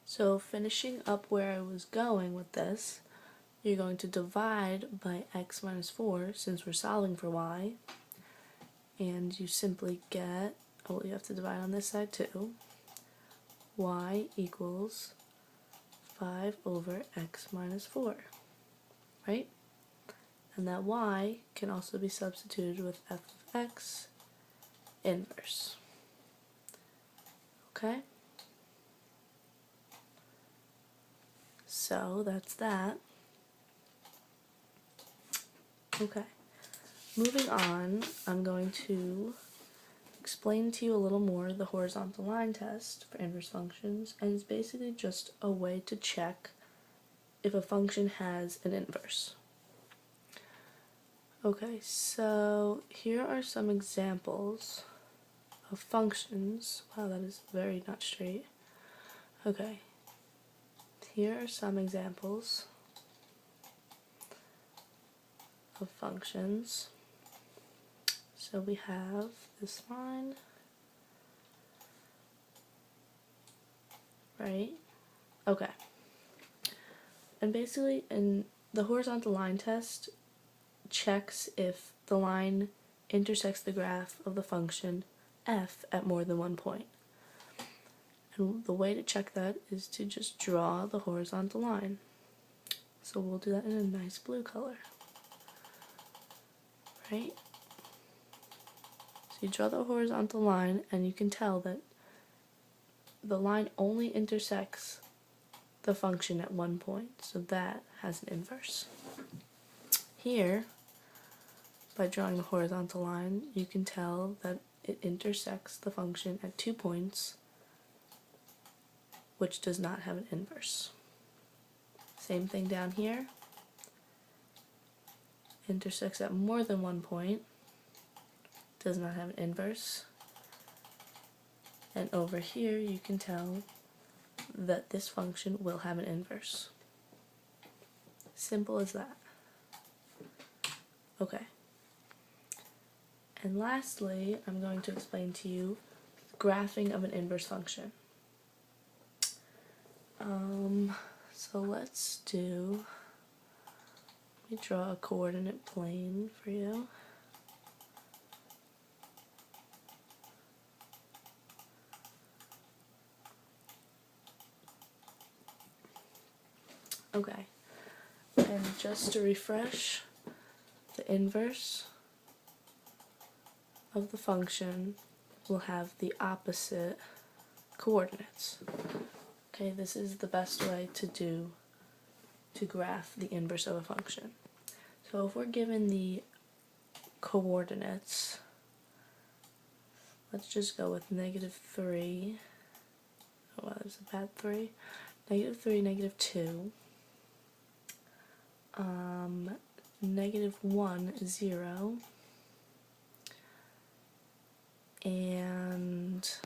So finishing up where I was going with this, you're going to divide by x minus 4 since we're solving for y, and you simply get, well, you have to divide on this side too, y equals 5 over x minus 4, right? And that y can also be substituted with f of x inverse. Okay? So that's that. Okay. Moving on, I'm going to explain to you a little more the horizontal line test for inverse functions, and it's basically just a way to check if a function has an inverse. Okay, so here are some examples of functions. Wow, that is very not straight. Okay, here are some examples of functions. So we have this line, right? Okay. And basically, in the horizontal line test checks if the line intersects the graph of the function f at more than one point. And the way to check that is to just draw the horizontal line. So we'll do that in a nice blue color, right? So you draw the horizontal line, and you can tell that the line only intersects the function at one point, so that has an inverse. Here, by drawing the horizontal line, you can tell that it intersects the function at 2 points, which does not have an inverse. Same thing down here. Intersects at more than 1 point, does not have an inverse. And over here you can tell that this function will have an inverse. Simple as that. Okay. And lastly, I'm going to explain to you graphing of an inverse function. So let's do, let me draw a coordinate plane for you. Okay, and just to refresh, the inverse of the function will have the opposite coordinates. Okay, this is the best way to graph the inverse of a function. So if we're given the coordinates, let's just go with -3. Oh wow, there's a bad 3. -3, -2. -1, 0. And